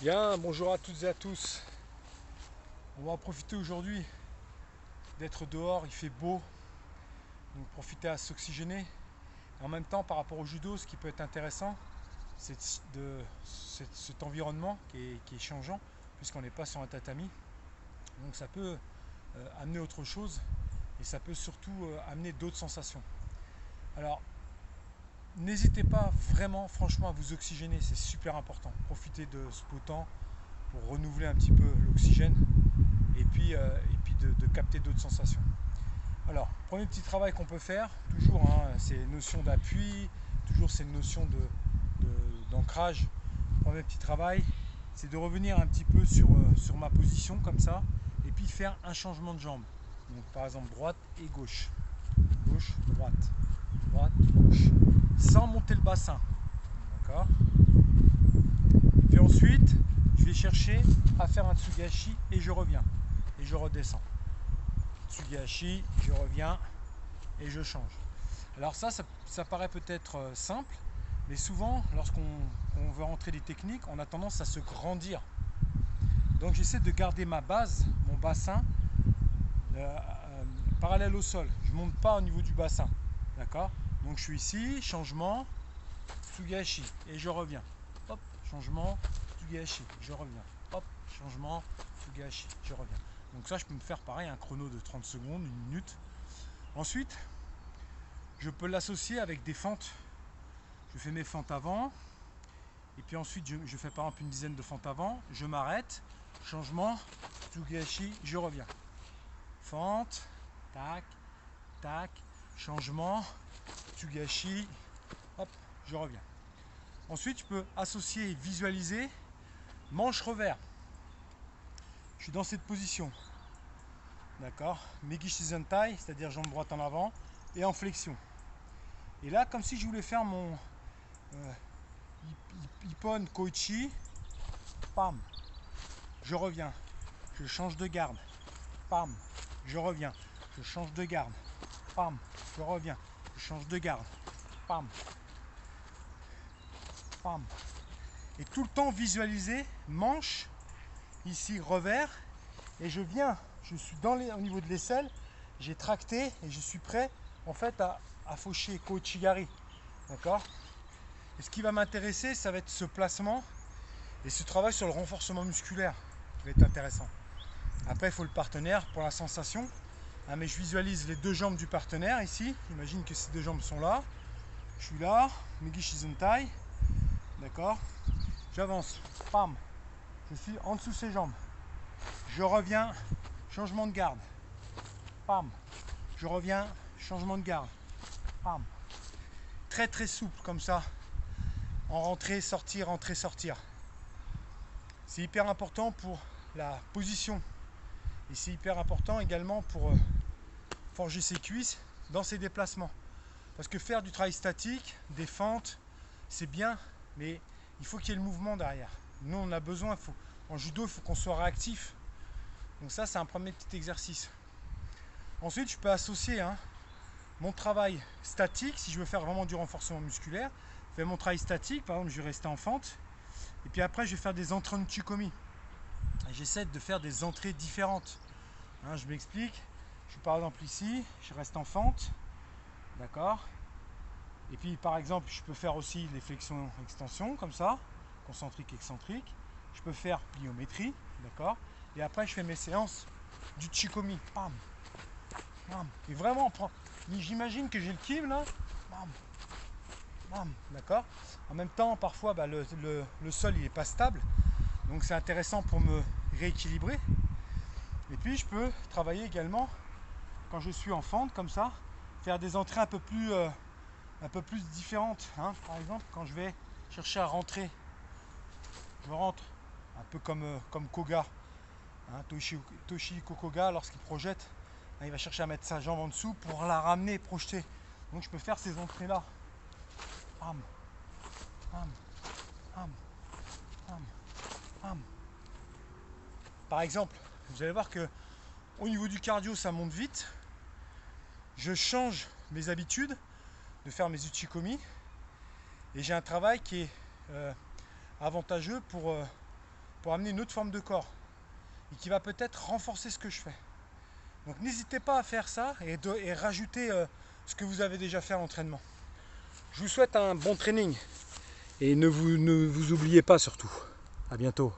Bien, bonjour à toutes et à tous. On va profiter aujourd'hui d'être dehors, il fait beau, donc profiter à s'oxygéner. En même temps, par rapport au judo, ce qui peut être intéressant, c'est cet environnement qui est changeant, puisqu'on n'est pas sur un tatami. Donc ça peut amener autre chose et ça peut surtout amener d'autres sensations. Alors, n'hésitez pas vraiment, franchement, à vous oxygéner, c'est super important. Profitez de ce beau temps pour renouveler un petit peu l'oxygène et puis de capter d'autres sensations. Alors, premier petit travail qu'on peut faire, toujours, c'est notion d'appui, toujours c'est une notion d'ancrage. Premier petit travail, c'est de revenir un petit peu sur ma position comme ça, et puis faire un changement de jambe. Donc par exemple droite et gauche, gauche, droite, gauche, sans monter le bassin. D'accord. Puis ensuite, je vais chercher à faire un tsugashi et je reviens. Et je redescends. Tsugashi, je reviens et je change. Alors ça paraît peut-être simple, mais souvent, lorsqu'on veut rentrer des techniques, on a tendance à se grandir. Donc j'essaie de garder ma base, mon bassin, parallèle au sol. Je ne monte pas au niveau du bassin. D'accord. Donc je suis ici, changement, Tsugashi, et je reviens. Hop, changement, Tsugashi, je reviens. Hop, changement, Tsugashi, je reviens. Donc ça, je peux me faire pareil, un chrono de 30 secondes, une minute. Ensuite, je peux l'associer avec des fentes. Je fais mes fentes avant, et puis ensuite, je fais par exemple une dizaine de fentes avant, je m'arrête, changement, Tsugashi, je reviens. Fente, tac, tac, changement, Tsugashi, hop, je reviens. Ensuite, je peux associer et visualiser manche revers. Je suis dans cette position. D'accord. Megi Shizentai, c'est-à-dire jambe droite en avant et en flexion. Et là, comme si je voulais faire mon Ippon Koichi, pam, je reviens. Je change de garde. Pam, je reviens. Je change de garde. Pam, je reviens. Je change de garde. Pam, pam. Et tout le temps visualiser manche, ici revers, et je viens, je suis au niveau de l'aisselle, j'ai tracté et je suis prêt en fait à faucher Koichigari. D'accord. Et ce qui va m'intéresser, ça va être ce placement et ce travail sur le renforcement musculaire qui va être intéressant. Après, il faut le partenaire pour la sensation. Mais je visualise les deux jambes du partenaire ici. Imagine que ces deux jambes sont là. Je suis là, Megi Shizentai. D'accord. J'avance. Pam. Je suis en dessous de ses jambes. Je reviens. Changement de garde. Pam. Je reviens. Changement de garde. Pam. Très très souple comme ça. En rentrée, sortir, rentrer, sortir. C'est hyper important pour la position. Et c'est hyper important également pour forger ses cuisses dans ses déplacements. Parce que faire du travail statique, des fentes, c'est bien, mais il faut qu'il y ait le mouvement derrière. Nous, on a besoin, en judo, il faut qu'on soit réactif. Donc ça, c'est un premier petit exercice. Ensuite, je peux associer mon travail statique, si je veux faire vraiment du renforcement musculaire. Je fais mon travail statique, par exemple, je vais rester en fente. Et puis après, je vais faire des entrées en Uchikomi. J'essaie de faire des entrées différentes. Je m'explique. Je suis par exemple ici, je reste en fente. D'accord. Et puis par exemple, je peux faire aussi les flexions-extensions, comme ça, concentrique, excentrique. Je peux faire pliométrie, d'accord. Et après, je fais mes séances du Chikomi. Bam, bam. Et vraiment, j'imagine que j'ai le kiv là. Bam, bam, d'accord. En même temps, parfois, le sol il est pas stable, donc c'est intéressant pour me rééquilibrer. Et puis, je peux travailler également quand je suis en fente, comme ça, faire des entrées un peu plus différentes. Par exemple, quand je vais chercher à rentrer, je rentre un peu comme Koga, Toshihiko Koga, lorsqu'il projette, il va chercher à mettre sa jambe en dessous pour la ramener, projeter. Donc je peux faire ces entrées là. Bam, bam, bam, bam, bam. Par exemple, vous allez voir que au niveau du cardio, ça monte vite. Je change mes habitudes de faire mes uchikomi et j'ai un travail qui est avantageux pour pour amener une autre forme de corps et qui va peut-être renforcer ce que je fais. Donc n'hésitez pas à faire ça et rajouter ce que vous avez déjà fait à l'entraînement. Je vous souhaite un bon training et ne vous oubliez pas surtout. À bientôt.